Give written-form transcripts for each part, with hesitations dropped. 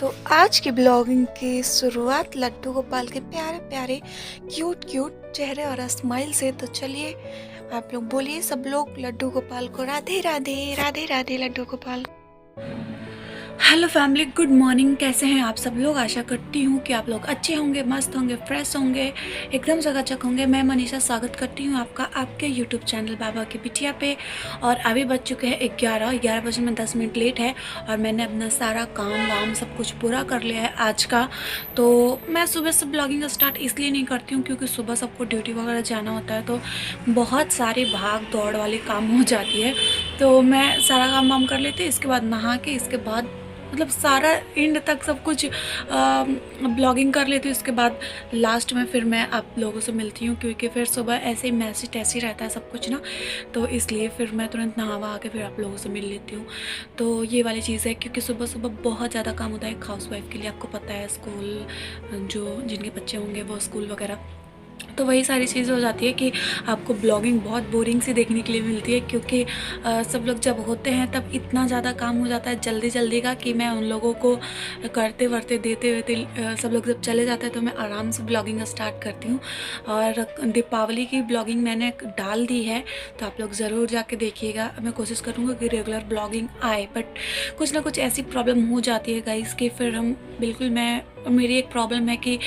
तो आज की ब्लॉगिंग की शुरुआत लड्डू गोपाल के प्यारे प्यारे क्यूट क्यूट चेहरे और स्माइल से। तो चलिए आप लोग बोलिए सब लोग लड्डू गोपाल को Radhe Radhe Radhe Radhe Laddu Gopal. Hello family, good morning. कैसे हैं आप सब लोग? आशा करती हूँ कि आप लोग अच्छे होंगे, मस्त होंगे, फ्रेश होंगे, एकदम चकाचक होंगे। मैं मनीषा स्वागत करती हूँ आपका आपके यूट्यूब चैनल बाबा की बिटिया पे। और अभी बज चुके हैं 11 बजे में 10 मिनट लेट है और मैंने अपना सारा काम वाम सब कुछ पूरा कर लिया है आज का। तो मैं सुबह से ब्लॉगिंग स्टार्ट इसलिए नहीं करती हूँ क्योंकि सुबह सबको ड्यूटी वगैरह जाना होता है, तो बहुत सारी भाग दौड़ वाली काम हो जाती है। तो मैं सारा काम वाम कर लेती हूँ, इसके बाद नहा के इसके बाद मतलब सारा एंड तक सब कुछ ब्लॉगिंग कर लेती हूँ। इसके बाद लास्ट में फिर मैं आप लोगों से मिलती हूँ क्योंकि फिर सुबह ऐसे ही मैसी टैसी रहता है सब कुछ ना, तो इसलिए फिर मैं तुरंत नहावा आके फिर आप लोगों से मिल लेती हूँ। तो ये वाली चीज़ है क्योंकि सुबह सुबह बहुत ज़्यादा काम होता है हाउस वाइफ के लिए। आपको पता है स्कूल जो जिनके बच्चे होंगे वो स्कूल वगैरह, तो वही सारी चीज़ें हो जाती है कि आपको ब्लॉगिंग बहुत बोरिंग सी देखने के लिए मिलती है क्योंकि सब लोग जब होते हैं तब इतना ज़्यादा काम हो जाता है जल्दी जल्दी का कि मैं उन लोगों को करते वर्ते देते हुए सब लोग जब चले जाते हैं तो मैं आराम से ब्लॉगिंग स्टार्ट करती हूँ। और दीपावली की ब्लॉगिंग मैंने डाल दी है, तो आप लोग ज़रूर जाके देखिएगा। मैं कोशिश करूँगा कि रेगुलर ब्लॉगिंग आए, बट कुछ ना कुछ ऐसी प्रॉब्लम हो जाती है गाइस कि फिर हम बिल्कुल मेरी एक प्रॉब्लम है कि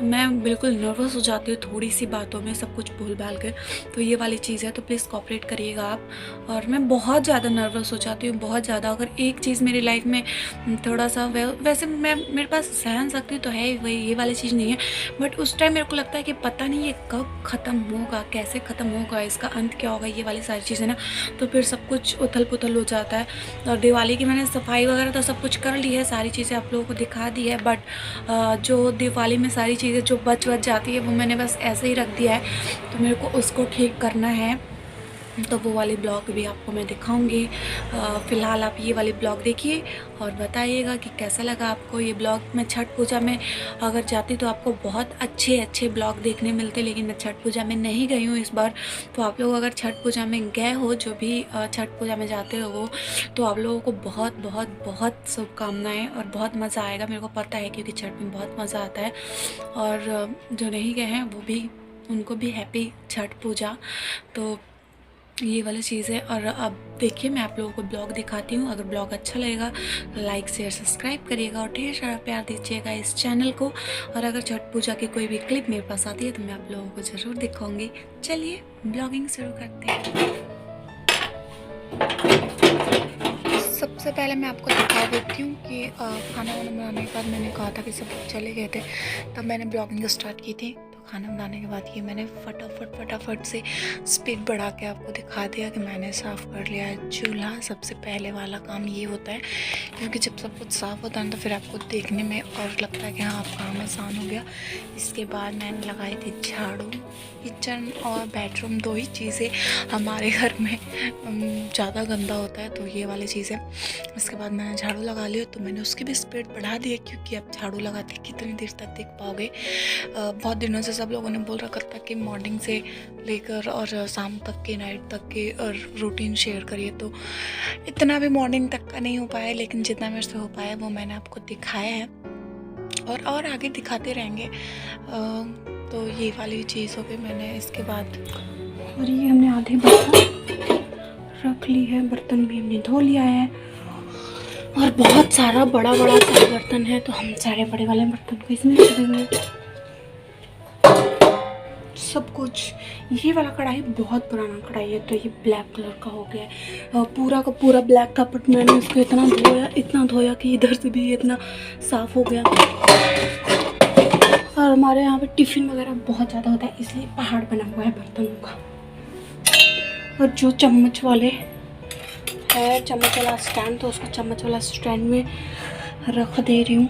मैं बिल्कुल नर्वस हो जाती हूँ थोड़ी सी बातों में, सब कुछ भूल भाल कर। तो ये वाली चीज़ है, तो प्लीज़ कोऑपरेट करिएगा आप। और मैं बहुत ज़्यादा नर्वस हो जाती हूँ, बहुत ज़्यादा। अगर एक चीज़ मेरी लाइफ में थोड़ा सा वैसे मेरे पास सहन शक्ति तो है, वही ये वाली चीज़ नहीं है, बट उस टाइम मेरे को लगता है कि पता नहीं ये कब ख़त्म होगा, कैसे ख़त्म होगा, इसका अंत क्या होगा, ये वाली सारी चीज़ें ना। तो फिर सब कुछ उथल पुथल हो जाता है। और दिवाली की मैंने सफाई वगैरह तो सब कुछ कर ली है, सारी चीज़ें आप लोगों को दिखा दी है, बट जो दिवाली में सारी चीज़ें जो बच जाती है वो मैंने बस ऐसे ही रख दिया है, तो मेरे को उसको ठीक करना है। तो वो वाली ब्लॉग भी आपको मैं दिखाऊंगी। फ़िलहाल आप ये वाली ब्लॉग देखिए और बताइएगा कि कैसा लगा आपको ये ब्लॉग। मैं छठ पूजा में अगर जाती तो आपको बहुत अच्छे अच्छे ब्लॉग देखने मिलते, लेकिन मैं छठ पूजा में नहीं गई हूँ इस बार। तो आप लोग अगर छठ पूजा में गए हो, जो भी छठ पूजा में जाते हो वो, तो आप लोगों को बहुत बहुत बहुत शुभकामनाएँ और बहुत मज़ा आएगा। मेरे को पता है क्योंकि छठ में बहुत मज़ा आता है। और जो नहीं गए हैं वो भी, उनको भी हैप्पी छठ पूजा। तो ये वाली चीज़ है। और अब देखिए मैं आप लोगों को ब्लॉग दिखाती हूँ। अगर ब्लॉग अच्छा लगेगा तो लाइक शेयर सब्सक्राइब करिएगा और ढेर सारा प्यार दीजिएगा इस चैनल को। और अगर छठ पूजा की कोई भी क्लिप मेरे पास आती है तो मैं आप लोगों को ज़रूर दिखाऊंगी। चलिए ब्लॉगिंग शुरू करते हैं। सबसे पहले मैं आपको दिखा देती हूँ कि खाना वाना बनाने के बाद मैंने कहा था कि सब लोग चले गए थे, तब मैंने ब्लॉगिंग स्टार्ट की थी। खाना बनाने के बाद ये मैंने फटाफट से स्पीड बढ़ा के आपको दिखा दिया कि मैंने साफ़ कर लिया है चूल्हा। सबसे पहले वाला काम ये होता है क्योंकि जब सब कुछ साफ़ होता है तो फिर आपको देखने में और लगता है कि हाँ अब काम आसान हो गया। इसके बाद मैंने लगाई थी झाड़ू। किचन और बेडरूम दो ही चीज़ें हमारे घर में ज़्यादा गंदा होता है, तो ये वाली चीज़ है। इसके बाद मैंने झाड़ू लगा लिया, तो मैंने उसकी भी स्पीड बढ़ा दी है क्योंकि अब झाड़ू लगाते कितनी देर तक देख पाओगे। बहुत दिनों से सब लोगों ने बोल रखा था कि मॉर्निंग से लेकर और शाम तक के, नाइट तक के और रूटीन शेयर करिए, तो इतना भी मॉर्निंग तक का नहीं हो पाया, लेकिन जितना मेरे से हो पाया वो मैंने आपको दिखाया है और आगे दिखाते रहेंगे। तो ये वाली चीज़ हो गई मैंने। इसके बाद और ये हमने आधे बर्तन रख ली है, बर्तन भी हमने धो लिया है और बहुत सारा बड़ा सा बर्तन है, तो हम सारे बड़े वाले बर्तन को इसमें रख देंगे सब कुछ। ये वाला कढ़ाई बहुत पुराना कढ़ाई है, तो ये ब्लैक कलर का हो गया है। पूरा का पूरा ब्लैक था, बट मैंने उसको इतना धोया कि इधर से भी इतना साफ़ हो गया। और हमारे यहाँ पे टिफ़िन वगैरह बहुत ज़्यादा होता है, इसलिए पहाड़ बना हुआ है बर्तनों का। और जो चम्मच वाले है, चम्मच वाला स्टैंड, तो उसको चम्मच वाला स्टैंड में रख दे रही हूँ।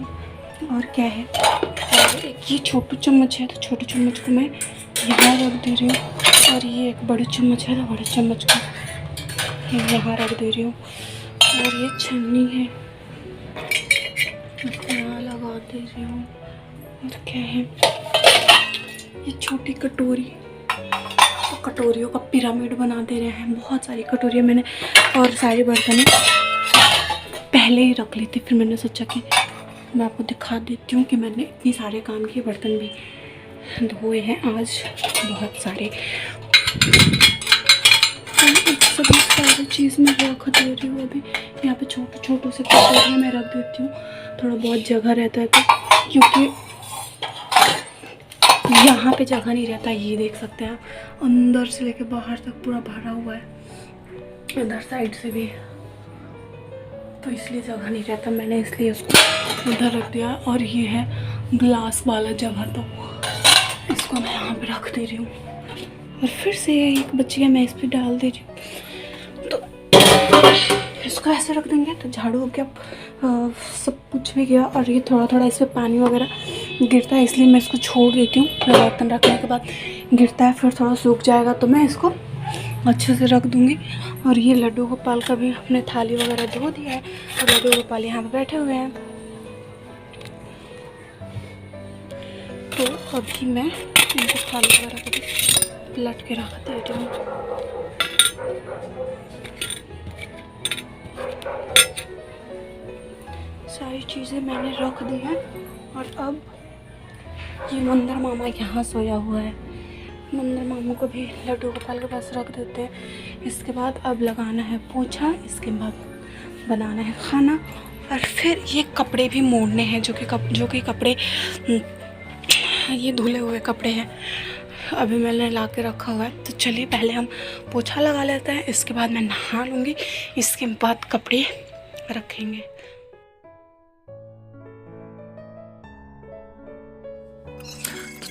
और क्या है, और एक ये छोटू चम्मच है, तो छोटू चम्मच को मैं यहाँ रख दे रही हूँ। और ये एक बड़ी चम्मच है, तो बड़े चम्मच को यहाँ रख दे रही हूँ। और ये छन्नी है, इसको यहाँ लगा दे रही हूँ। और क्या है, ये छोटी कटोरी, तो कटोरियों का पिरामिड बना दे रहे हैं। बहुत सारी कटोरियाँ मैंने और सारे बर्तन पहले ही रख ली थी, फिर मैंने सोचा कि मैं आपको दिखा देती हूँ कि मैंने इतनी सारे काम किए, बर्तन भी धोए हैं आज बहुत सारे। सभी सारी चीज़ में रख दे रही हूँ अभी। यहाँ पे छोटे छोटे से कटोरे में रख देती हूँ, थोड़ा बहुत जगह रहता है तो, क्योंकि यहाँ पे जगह नहीं रहता। ये देख सकते हैं आप, अंदर से लेके बाहर तक पूरा भरा हुआ है, इधर साइड से भी, तो इसलिए जगह नहीं रहता। मैंने इसलिए उसको उधर रख दिया। और ये है ग्लास वाला जगह, तो इसको मैं यहाँ पे रख दे रही हूँ। और फिर से एक बच्चियाँ मैं इस पर डाल दे रही हूँ, तो इसको ऐसे रख देंगे तो झाड़ू हो गया, सब कुछ भी गया। और ये थोड़ा थोड़ा इस पर पानी वगैरह गिरता है, इसलिए मैं इसको छोड़ देती हूँ। बर्तन रखने के बाद गिरता है, फिर थोड़ा सूख जाएगा तो मैं इसको अच्छे से रख दूँगी। और ये लड्डू गोपाल का भी अपने थाली वगैरह धो दिया है, और लड्डू गोपाल यहाँ पे बैठे हुए हैं। तो अभी मैं इनको थाली वगैरह को भी पलट के रख देती हूँ। सारी चीज़ें मैंने रख दी हैं। और अब ये मंदिर मामा यहाँ सोया हुआ है, मंदिर मामा को भी लड्डू गोपाल के पास रख देते हैं। इसके बाद अब लगाना है पोछा, इसके बाद बनाना है खाना, और फिर ये कपड़े भी मोड़ने हैं, जो कि कपड़े ये धुले हुए कपड़े हैं, अभी मैंने ला के रखा हुआ है। तो चलिए पहले हम पोछा लगा लेते हैं, इसके बाद मैं नहा लूँगी, इसके बाद कपड़े रखेंगे।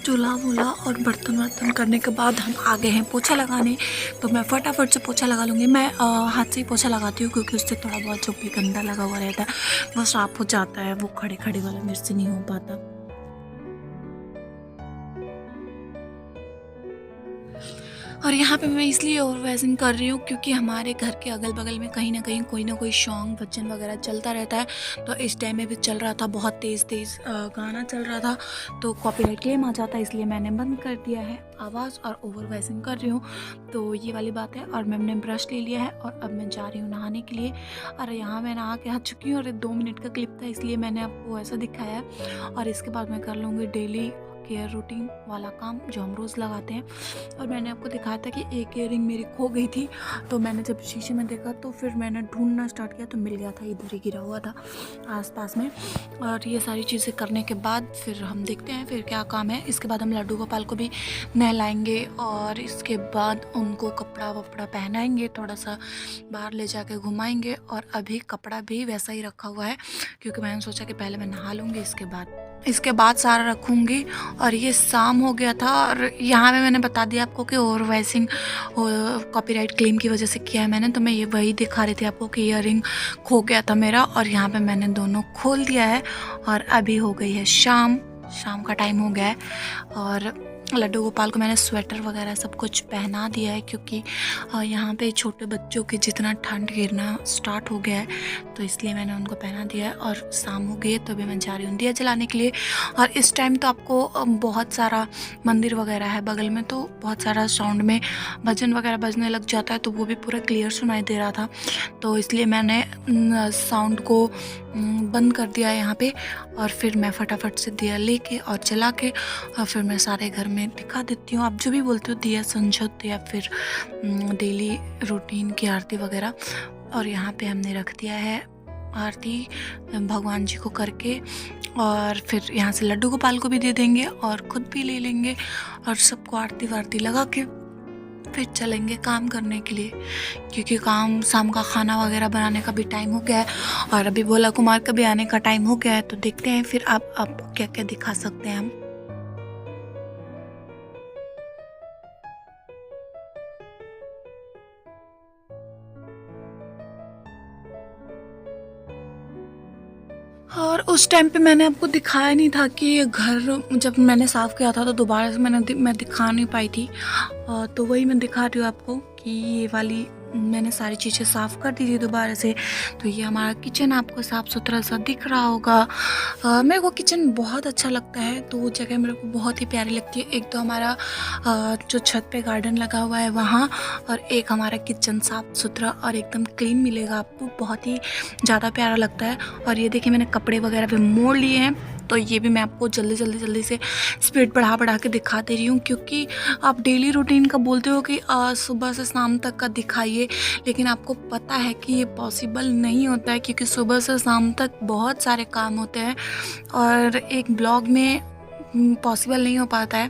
चूल्हा वूल्हा और बर्तन वर्तन करने के बाद हम आ गए हैं पोछा लगाने। तो मैं फटाफट से पोछा लगा लूँगी। मैं हाथ से ही पोछा लगाती हूँ, क्योंकि उससे थोड़ा बहुत जो भी गंदा लगा हुआ रहता है वो साफ हो जाता है। वो खड़े खड़े वाला मेरे से नहीं हो पाता। और यहाँ पे मैं इसलिए ओवरवाइजिंग कर रही हूँ क्योंकि हमारे घर के अगल बगल में कहीं ना कहीं कोई ना कोई सॉन्ग भजन वगैरह चलता रहता है। तो इस टाइम में भी चल रहा था, बहुत तेज़ गाना चल रहा था, तो कॉपीराइट क्लेम आ जाता है, इसलिए मैंने बंद कर दिया है आवाज़ और ओवरवाइजिंग कर रही हूँ। तो ये वाली बात है। और मैंने ब्रश ले लिया है और अब मैं जा रही हूँ नहाने के लिए। और यहाँ मैं नहा के आ चुकी हूँ, और 2 मिनट का क्लिप था इसलिए मैंने आपको ऐसा दिखाया है। और इसके बाद मैं कर लूँगी डेली केयर रूटीन वाला काम जो हम रोज़ लगाते हैं। और मैंने आपको दिखाया था कि एक इयरिंग मेरी खो गई थी, तो मैंने जब शीशे में देखा तो फिर मैंने ढूंढना स्टार्ट किया, तो मिल गया था, इधर ही गिरा हुआ था आसपास में। और ये सारी चीज़ें करने के बाद फिर हम देखते हैं फिर क्या काम है। इसके बाद हम लड्डू गोपाल को भी नहलाएंगे, और इसके बाद उनको कपड़ा वपड़ा पहनाएंगे, थोड़ा सा बाहर ले जाके घुमाएंगे। और अभी कपड़ा भी वैसा ही रखा हुआ है, क्योंकि मैंने सोचा कि पहले मैं नहा लूँगी, इसके बाद सारा रखूँगी। और ये शाम हो गया था, और यहाँ पे मैंने बता दिया आपको कि ओवरवाइजिंग कॉपीराइट क्लेम की वजह से किया है मैंने। तो मैं ये वही दिखा रही थी आपको कि ईयरिंग खो गया था मेरा, और यहाँ पे मैंने दोनों खोल दिया है। और अभी हो गई है शाम का टाइम हो गया है। और लड्डू गोपाल को मैंने स्वेटर वगैरह सब कुछ पहना दिया है, क्योंकि यहाँ पे छोटे बच्चों के जितना ठंड गिरना स्टार्ट हो गया है, तो इसलिए मैंने उनको पहना दिया है। और शाम हो गई है, तो अभी मैं जा रही हूँ दिया जलाने के लिए। और इस टाइम तो आपको बहुत सारा मंदिर वगैरह है बगल में, तो बहुत सारा साउंड में भजन वगैरह बजने लग जाता है, तो वो भी पूरा क्लियर सुनाई दे रहा था, तो इसलिए मैंने साउंड को बंद कर दिया है यहाँ पे। और फिर मैं फटाफट से दिया लेके और जला के, और फिर मैं सारे घर में दिखा देती हूँ। आप जो भी बोलते हो, दिया संझत या फिर डेली रूटीन की आरती वगैरह। और यहाँ पे हमने रख दिया है आरती भगवान जी को करके, और फिर यहाँ से लड्डू गोपाल को भी दे देंगे और खुद भी ले लेंगे, और सबको आरती वारती लगा के फिर चलेंगे काम करने के लिए, क्योंकि काम शाम का खाना वगैरह बनाने का भी टाइम हो गया है, और अभी भोला कुमार का भी आने का टाइम हो गया है। तो देखते हैं फिर आप क्या क्या दिखा सकते हैं हम। और उस टाइम पे मैंने आपको दिखाया नहीं था कि ये घर जब मैंने साफ़ किया था, तो दोबारा से मैं दिखा नहीं पाई थी। तो वही मैं दिखा रही हूँ आपको कि ये वाली मैंने सारी चीज़ें साफ़ कर दी थी दोबारा से। तो ये हमारा किचन आपको साफ़ सुथरा सा दिख रहा होगा। मेरे को किचन बहुत अच्छा लगता है, तो वो जगह मेरे को बहुत ही प्यारी लगती है। एक तो हमारा जो छत पे गार्डन लगा हुआ है वहाँ, और एक हमारा किचन साफ़ सुथरा और एकदम क्लीन मिलेगा आपको, बहुत ही ज़्यादा प्यारा लगता है। और ये देखिए मैंने कपड़े वगैरह भी मोड़ लिए हैं, तो ये भी मैं आपको जल्दी से स्पीड बढ़ा के दिखा दे रही हूँ, क्योंकि आप डेली रूटीन का बोलते हो कि सुबह से शाम तक का दिखाइए, लेकिन आपको पता है कि ये पॉसिबल नहीं होता है, क्योंकि सुबह से शाम तक बहुत सारे काम होते हैं और एक ब्लॉग में पॉसिबल नहीं हो पाता है।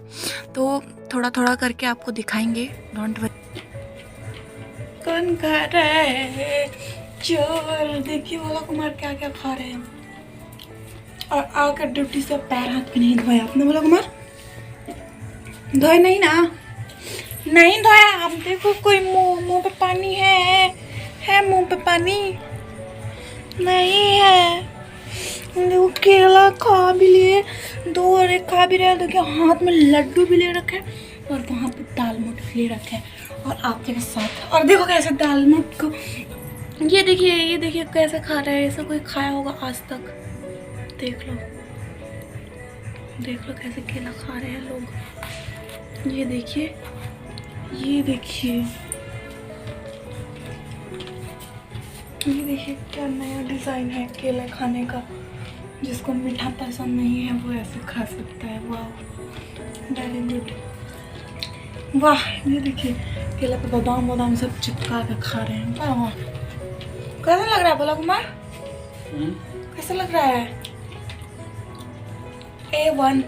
तो थोड़ा करके आपको दिखाएंगे, डोंट वरी। कौन खा रहा है चोर? देखिए बोला कुमार क्या क्या खा रहे हैं, और आकर ड्यूटी से पैर हाथ भी नहीं धोया आपने। बोला कुमार धोए नहीं ना? नहीं धोया आप? देखो कोई मुंह पे पानी है मुंह पे पानी नहीं है। देखो केला खा भी लिए, 2 और 1 खा भी रहे, देखिए हाथ में लड्डू भी ले रखे और वहाँ पे दाल मोट ले रखे और आपके साथ। और देखो कैसे दाल मोट को, ये देखिए कैसे खा रहे हैं। ऐसा कोई खाया होगा आज तक? देख लो कैसे केला खा रहे हैं लोग। ये देखिए क्या नया डिज़ाइन है केला खाने का। जिसको मीठा पसंद नहीं है वो ऐसे खा सकता है। वाह, वेरी गुड। वाह, ये देखिए केला पे बादाम सब चिपका के खा रहे हैं। वाह, कैसा लग रहा है बोला कुमार? कैसा लग रहा है? A1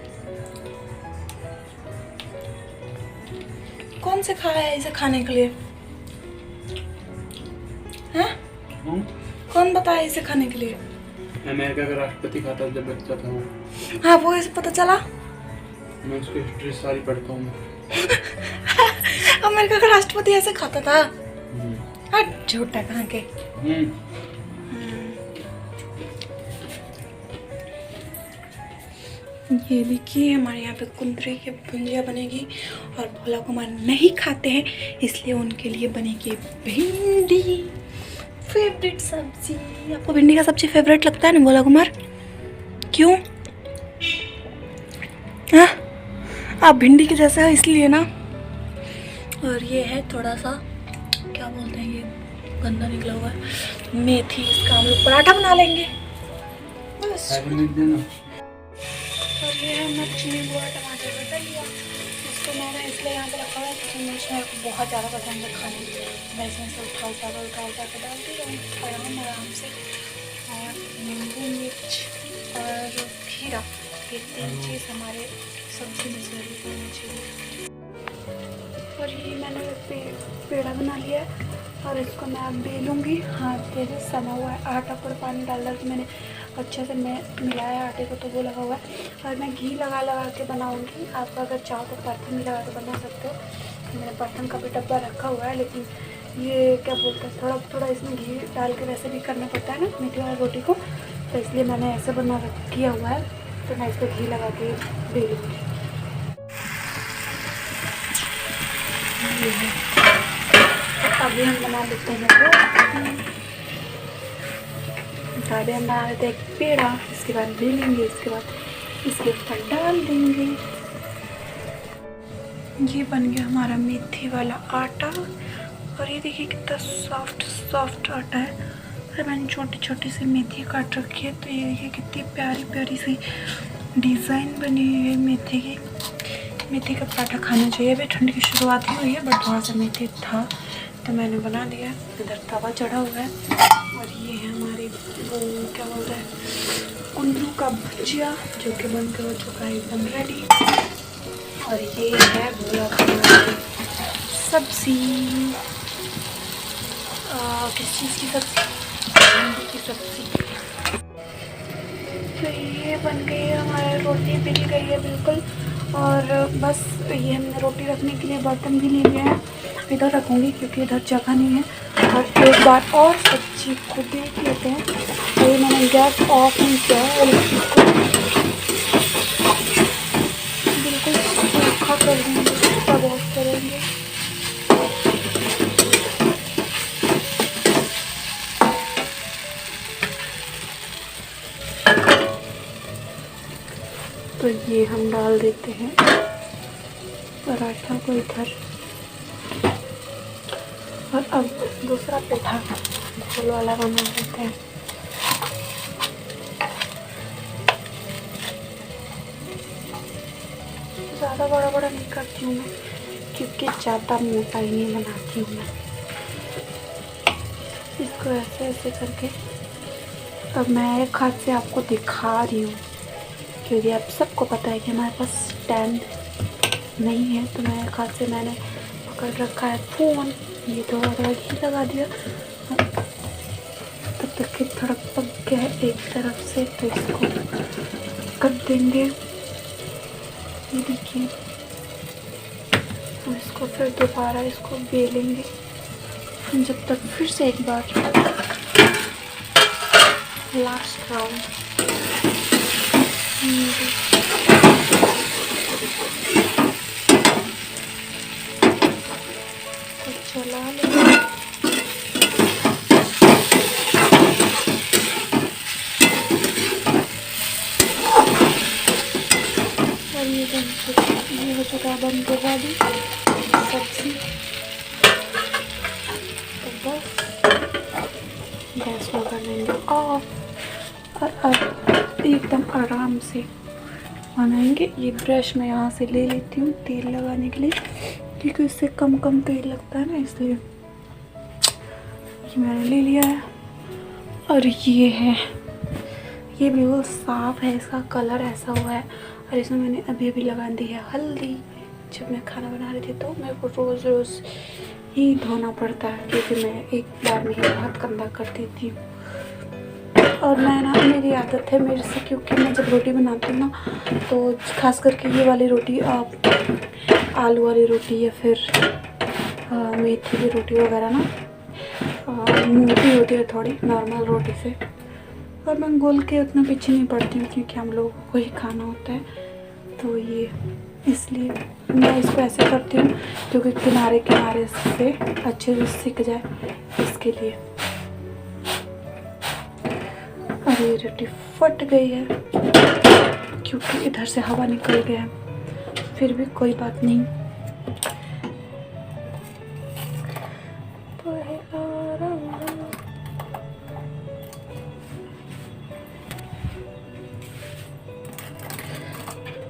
कौन से खाया है इसे खाने के लिए? हाँ? कौन बताया इसे खाने के लिए? अमेरिका का राष्ट्रपति खाता था जब बच्चा था वो। हाँ, वो कैसे पता चला? मैं उसकी हिस्ट्री सारी पढ़ता हूँ। अमेरिका का राष्ट्रपति ऐसे खाता था? हाँ, झूठा कहाँ के। ये देखिए हमारे यहाँ पे कुंदरी की भुंजिया बनेगी, और भोला कुमार नहीं खाते हैं इसलिए उनके लिए बनेगी भिंडी, फेवरेट सब्जी। आपको भिंडी का सब्जी फेवरेट लगता है ना भोला कुमार? क्यों? हाँ, आप भिंडी के जैसे हो इसलिए ना। और ये है थोड़ा सा क्या बोलते हैं, ये गंदा निकला हुआ है, मेथी। इसका हम लोग पराठा बना लेंगे बस। और ये है मिर्च, नींबू और टमाटर का दलिया। इसको मैंने इसलिए यहाँ पे रखा हुआ है क्योंकि मुझे बहुत ज़्यादा पसंद है खाने। मैं इसमें से उठा के डालती रहूँ आराम से। और नींबू, मिर्च और खीरा, ये 3 चीज़ हमारे सब्जी में ज़रूर होनी चाहिए। और ये मैंने पेड़ा बना लिया है और इसको मैं अब बेलूँगी। हाथ से सना हुआ है आटा पर पानी डाल के मैंने अच्छे से मैं मिलाया आटे को, तो वो लगा हुआ है। और मैं घी लगा के बनाऊँगी। आप अगर चाहो तो बर्तन भी लगा के बना सकते हो। मैंने बर्तन का भी डब्बा रखा हुआ है, लेकिन ये क्या बोलते हैं, थोड़ा इसमें घी डाल के वैसे भी करना पड़ता है ना मीठी वाली रोटी को, तो इसलिए मैंने ऐसे किया हुआ है। तो मैं इस पर घी लगा के बेलूँगी। अभी हम बना लेते हैं अभी हम बना लेते हैं एक पेड़ा। इसके बाद बेलेंगे, इसके बाद इसके ऊपर डाल देंगे। ये बन गया हमारा मेथी वाला आटा। और ये देखिए कितना सॉफ्ट आटा है। और मैंने छोटी सी मेथी काट रखी है। तो ये देखिए कितनी प्यारी सी डिज़ाइन बनी हुई है मेथी की। मेथी का पराठा खाना चाहिए। अभी ठंड की शुरुआत ही हुई है, बट थोड़ा सा मेथी था तो मैंने बना दिया। इधर तवा चढ़ा हुआ है। और ये है हमारी क्या बोलते हैं, कुंदरू का भुजिया, जो कि बन के हो चुका है एकदम रेडी। और ये है भोला कुमार की सब्जी। किस चीज़ की सब्जी? भिंडी की सब्जी। तो ये बन गई है हमारी रोटी, बेली गई है बिल्कुल। और बस ये हमने रोटी रखने के लिए बर्तन भी ले लिया है। इधर रखूँगी क्योंकि इधर जगह नहीं है। और एक बार और सब्जी को देख लेते हैं। तो ये मैंने गैस ऑफ नहीं किया है और इसको बिल्कुल सूखा कर देंगे, तब ऑफ करेंगे। तो ये हम डाल देते हैं पराठा को इधर। और अब दूसरा पेठा गोल वाला बना देते हैं। ज़्यादा बड़ा बड़ा नहीं करती हूँ मैं, क्योंकि ज़्यादा मोटा ही नहीं बनाती हूँ मैं। इसको ऐसे ऐसे करके अब मैं एक हाथ से आपको दिखा रही हूँ, क्योंकि अब सबको पता है कि हमारे पास स्टैंड नहीं है। तो मैं एक हाथ से मैंने पकड़ रखा है फ़ोन, ये थोड़ा थोड़ा घी लगा दिया। तब तक कि थोड़ा पक गया है एक तरफ से, तो इसको कर देंगे। ये देखिए, तो इसको फिर दोबारा इसको बेलेंगे जब तक फिर से एक बार लास्ट राउंड। तो चला लेंगे। और ये हो चुका है बन के रेडी सब्जी। तो बस गैस को कर लेंगे ऑफ और अब एकदम आराम से बनाएंगे। ये ब्रश मैं यहाँ से ले लेती हूँ तेल लगाने के लिए, क्योंकि इससे कम कम तेल लगता है ना, इसलिए ये मैंने ले लिया है। और ये है, ये बिल्कुल साफ़ है, इसका कलर ऐसा हुआ है। और इसमें मैंने अभी अभी लगा दी है हल्दी। जब मैं खाना बना रही थी तो मेरे को रोज़ रोज़ ही धोना पड़ता है, क्योंकि मैं एक बार में ही बहुत गंदा कर देती हूँ। और मैं ना, मेरी आदत है मेरे से, क्योंकि मैं जब रोटी बनाती हूँ ना, तो खास करके ये वाली रोटी, आलू वाली रोटी या फिर मेथी की रोटी वगैरह ना मोटी होती है थोड़ी नॉर्मल रोटी से। और मैं गोल के उतना पीछे नहीं पड़ती हूँ, क्योंकि हम लोगों को ही खाना होता है। तो ये इसलिए मैं इसको ऐसे करती हूँ, क्योंकि किनारे किनारे से अच्छे से सिक जाए, इसके लिए। और ये रोटी फट गई है, क्योंकि इधर से हवा निकल गया है। फिर भी कोई बात नहीं।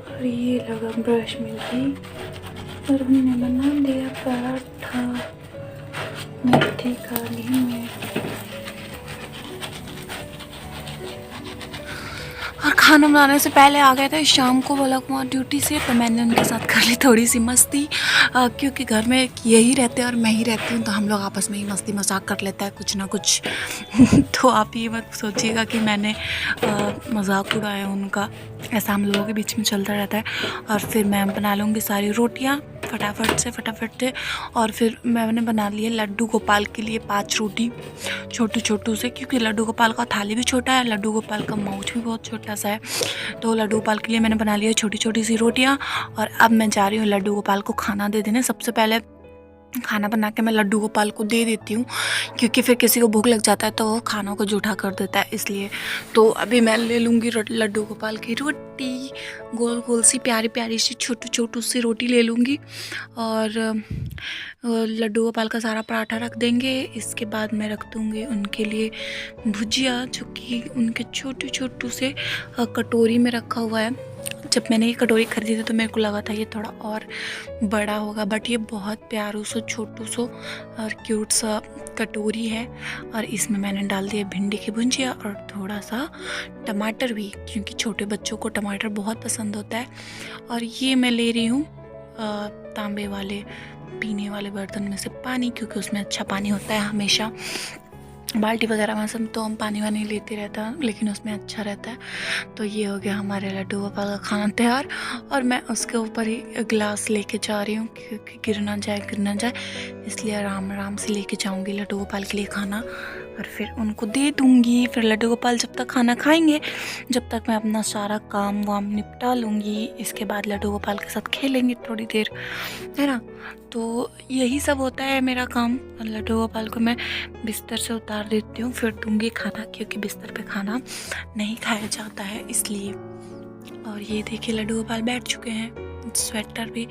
और ये लगा ब्रश में घी, और हमने बना दिया पराठा मेथी का घी में। और खाना बनाने से पहले आ गए थे शाम को बोला कुमार ड्यूटी से, तो मैंने उनके साथ कर ली थोड़ी सी मस्ती, क्योंकि घर में यही रहते हैं और मैं ही रहती हूँ, तो हम लोग आपस में ही मस्ती मजाक कर लेता है कुछ ना कुछ। तो आप ये मत सोचिएगा कि मैंने मजाक उड़ाया उनका, ऐसा हम लोगों के बीच में चलता रहता है। और फिर मैं बना लूँगी सारी रोटियाँ फटाफट से। और फिर मैंने बना लिया लड्डू गोपाल के लिए 5 रोटी छोटू से, क्योंकि लड्डू गोपाल का थाली भी छोटा है, लड्डू गोपाल का माउथ भी बहुत छोटा सा है। तो लड्डू गोपाल के लिए मैंने बना लिया छोटी सी रोटियाँ। और अब मैं जा रही हूँ लड्डू गोपाल को खाना दे देने। सबसे पहले खाना बना के मैं लड्डू गोपाल को दे देती हूँ, क्योंकि फिर किसी को भूख लग जाता है तो वो खानों को जूठा कर देता है, इसलिए। तो अभी मैं ले लूँगी लड्डू गोपाल की रोटी, गोल सी प्यारी सी छोटू सी रोटी ले लूँगी। और लड्डू गोपाल का सारा पराठा रख देंगे। इसके बाद मैं रख दूँगी उनके लिए भुजिया, जो कि उनके छोटू से कटोरी में रखा हुआ है। जब मैंने ये कटोरी खरीदी थी तो मेरे को लगा था ये थोड़ा और बड़ा होगा, बट ये बहुत प्यारू सो छोटू सो और क्यूट सा कटोरी है। और इसमें मैंने डाल दिया भिंडी की भुजिया और थोड़ा सा टमाटर भी, क्योंकि छोटे बच्चों को टमाटर बहुत पसंद होता है। और ये मैं ले रही हूँ तांबे वाले पीने वाले बर्तन में से पानी, क्योंकि उसमें अच्छा पानी होता है हमेशा। बाल्टी वगैरह में सब तो हम पानी वानी लेते रहता है, लेकिन उसमें अच्छा रहता है। तो ये हो गया हमारे लड्डू गोपाल का खाना तैयार। और मैं उसके ऊपर ही गिलास लेके जा रही हूँ, क्योंकि गिर ना जाए, इसलिए आराम से लेके जाऊँगी लड्डू गोपाल के लिए खाना। और फिर उनको दे दूँगी। फिर लड्डू गोपाल जब तक खाना खाएंगे, जब तक मैं अपना सारा काम वाम निपटा लूँगी। इसके बाद लड्डू गोपाल के साथ खेलेंगे थोड़ी देर, है ना। तो यही सब होता है मेरा काम। लड्डू गोपाल को मैं बिस्तर से उतार देती हूँ, फिर दूँगी खाना, क्योंकि बिस्तर पे खाना नहीं खाया जाता है, इसलिए। और ये देखिए लड्डू गोपाल बैठ चुके हैं स्वेटर भी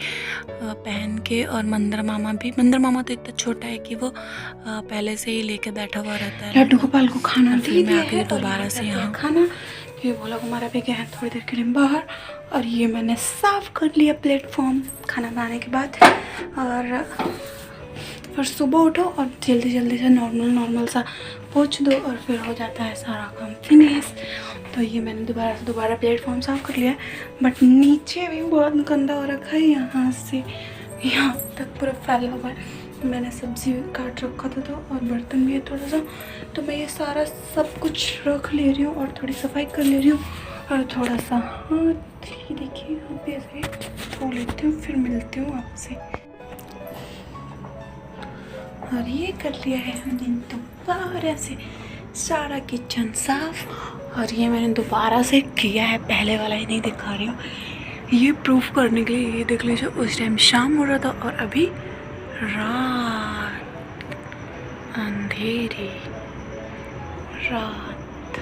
पहन के, और मंदर मामा भी। मंदर मामा तो इतना छोटा है कि वो पहले से ही लेके बैठा हुआ रहता है। लड्डू गोपाल को खाना फिर दे मैं दिया आके है दोबारा से यहाँ खाना। ये बोला हमारा भी गया है थोड़ी देर के लिए बाहर, और ये मैंने साफ कर लिया प्लेटफॉर्म खाना बनाने के बाद। और फिर सुबह उठो और जल्दी जल्दी से नॉर्मल सा पोंछ दो और फिर हो जाता है सारा काम फिनिश। तो ये मैंने दोबारा प्लेटफॉर्म साफ कर लिया, बट नीचे भी बहुत गंदा हो रखा है, यहाँ से यहाँ तक पूरा फैला हुआ है। मैंने सब्जी काट रखा था तो, और बर्तन भी है थोड़ा सा, तो मैं ये सारा सब कुछ रख ले रही हूँ और थोड़ी सफाई कर ले रही हूँ। और थोड़ा सा हाथ ही देखिए यहाँ पे ऐसे धो लेती हूँ, फिर मिलती हूँ आपसे। और ये कर लिया है हमने दोबारा से सारा किचन साफ। और ये मैंने दोबारा से किया है, पहले वाला ही नहीं दिखा रही हूँ, ये प्रूफ करने के लिए। ये देख लीजिए उस टाइम शाम हो रहा था और अभी रात, अंधेरी रात।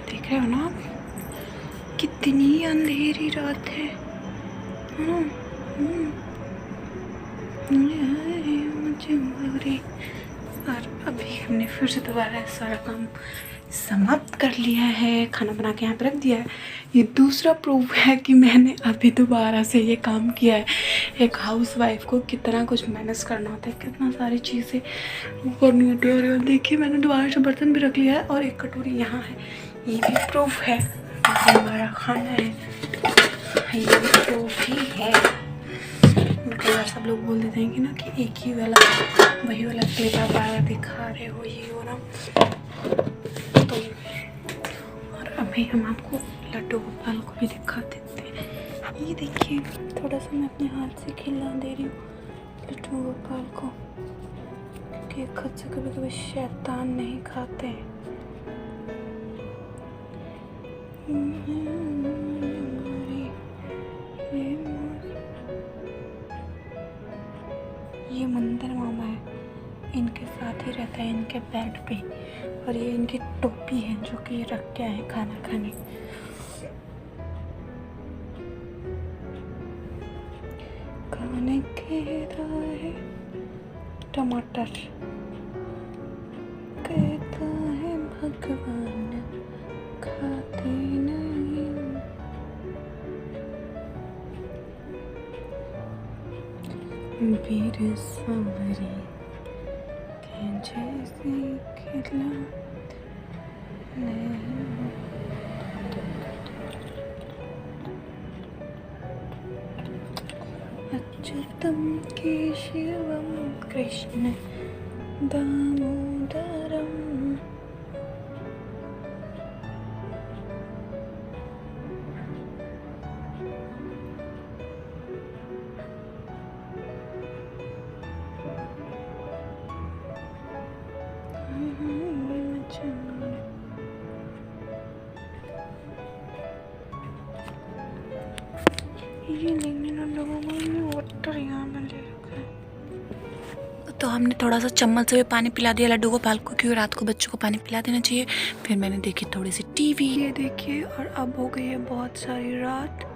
देख रहे हो ना आप, कितनी अंधेरी रात है। और अभी हमने फिर से दोबारा सारा काम समाप्त कर लिया है, खाना बना के यहाँ पर रख दिया है। ये दूसरा प्रूफ है कि मैंने अभी दोबारा से ये काम किया है। एक हाउसवाइफ को कितना कुछ मैनेज करना होता है, कितना सारी चीज़ें करनी होती है। और देखिए मैंने दोबारा से बर्तन भी रख लिया है और एक कटोरी यहाँ है, ये भी प्रूफ है कि हमारा खाना है, ये भी प्रूफ ही है। कई बार सब लोग बोल देते हैं कि ना कि एक ही वाला वही वाला क्लिप आप बार दिखा रहे हो, ये हो ना। तो और अभी हम आपको लड्डू गोपाल को भी दिखा देते हैं। ये देखिए थोड़ा सा मैं अपने हाथ से खिला दे रही हूँ लड्डू गोपाल को, क्योंकि खुद से कभी कभी शैतान नहीं खाते। ये मंदिर मामा है, इनके साथ ही रहता है, इनके बेड पे। और ये इनकी टोपी है जो कि ये रख के आए खाना खाने। खाने के है टमाटर, कहता है भगवान खाते नहीं। वीर सावरे के जैसे खिला अच्युतम केशवम कृष्ण दामोदरम। ये तो हमने थोड़ा सा चम्मच से भी पानी पिला दिया लड्डू गोपाल को, क्योंकि रात को बच्चों को पानी पिला देना चाहिए। फिर मैंने देखी थोड़ी सी टीवी, ये देखिए। और अब हो गई है बहुत सारी रात।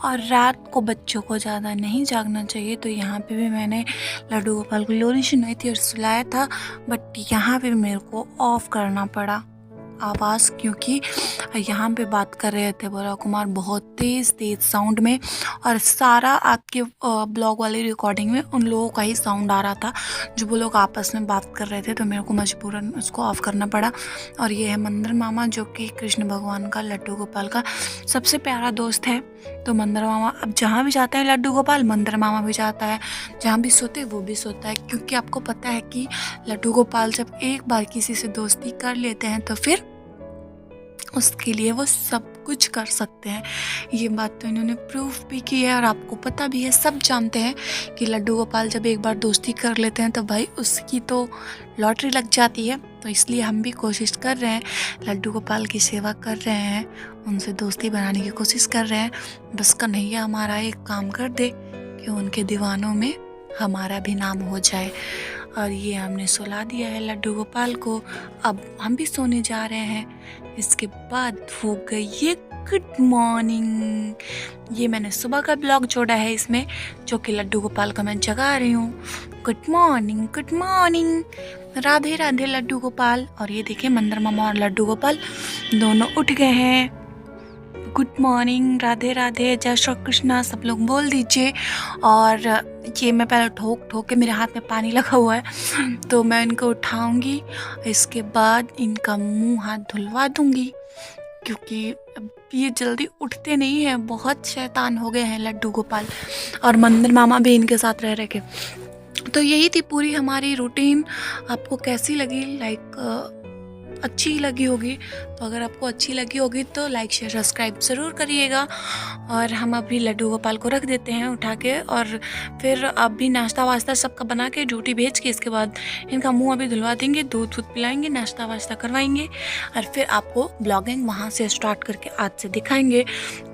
और रात को बच्चों को ज़्यादा नहीं जागना चाहिए, तो यहाँ पे भी मैंने लड्डू गोपाल को लोरी सुनाई थी और सुलाया था, बट यहाँ पे मेरे को ऑफ करना पड़ा आवाज़, क्योंकि यहाँ पे बात कर रहे थे बोला कुमार बहुत तेज़ साउंड में, और सारा आपके ब्लॉग वाली रिकॉर्डिंग में उन लोगों का ही साउंड आ रहा था जो वो लोग आपस में बात कर रहे थे, तो मेरे को मजबूरन उसको ऑफ़ करना पड़ा। और ये है मंदर मामा, जो कि कृष्ण भगवान का, लड्डू गोपाल का सबसे प्यारा दोस्त है। तो मंदर मामा अब जहाँ भी जाता है लड्डू गोपाल, मंदर मामा भी जाता है, जहाँ भी सोते वो भी सोता है, क्योंकि आपको पता है कि लड्डू गोपाल जब एक बार किसी से दोस्ती कर लेते हैं तो फिर उसके लिए वो सब कुछ कर सकते हैं। ये बात तो इन्होंने प्रूफ भी की है और आपको पता भी है, सब जानते हैं कि लड्डू गोपाल जब एक बार दोस्ती कर लेते हैं तो भाई उसकी तो लॉटरी लग जाती है। तो इसलिए हम भी कोशिश कर रहे हैं, लड्डू गोपाल की सेवा कर रहे हैं, उनसे दोस्ती बनाने की कोशिश कर रहे हैं। बस कन्हैया हमारा एक काम कर दे कि उनके दीवानों में हमारा भी नाम हो जाए। और ये हमने सुला दिया है लड्डू गोपाल को। अब हम भी सोने जा रहे हैं। इसके बाद हो गई ये गुड मॉर्निंग। ये मैंने सुबह का ब्लॉग जोड़ा है इसमें, जो कि लड्डू गोपाल को मैं जगा रही हूँ। Good morning, good morning, Radhe Radhe Laddu Gopal. और ये देखिए मंदिर मामा और लड्डू गोपाल दोनों उठ गए हैं। गुड मॉर्निंग, राधे राधे, जय श्री कृष्णा सब लोग बोल दीजिए। और ये मैं पहले ठोक ठोक के, मेरे हाथ में पानी लगा हुआ है तो मैं इनको उठाऊंगी। इसके बाद इनका मुंह हाथ धुलवा दूंगी, क्योंकि अब ये जल्दी उठते नहीं हैं, बहुत शैतान हो गए हैं लड्डू गोपाल। और मंदिर मामा भी इनके साथ रह के। तो यही थी पूरी हमारी रूटीन। आपको कैसी लगी? अच्छी लगी होगी। तो अगर आपको अच्छी लगी होगी तो लाइक शेयर सब्सक्राइब ज़रूर करिएगा। और हम अभी लड्डू गोपाल को रख देते हैं उठा के, और फिर अभी नाश्ता वास्ता सबका बना के ड्यूटी भेज के इसके बाद इनका मुंह अभी धुलवा देंगे, दूध वूध पिलाएंगे, नाश्ता वास्ता करवाएंगे, और फिर आपको ब्लॉगिंग वहाँ से स्टार्ट करके आज से दिखाएंगे।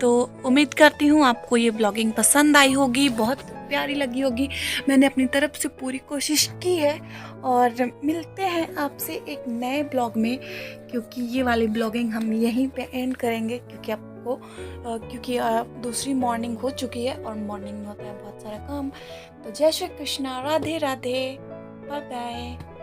तो उम्मीद करती हूँ आपको ये ब्लॉगिंग पसंद आई होगी, बहुत प्यारी लगी होगी। मैंने अपनी तरफ से पूरी कोशिश की है। और मिलते हैं आपसे एक नए ब्लॉग में, क्योंकि ये वाली ब्लॉगिंग हम यहीं पे एंड करेंगे, क्योंकि दूसरी मॉर्निंग हो चुकी है और मॉर्निंग में होता है बहुत सारा काम। तो जय श्री कृष्णा, राधे राधे, बाय बाय।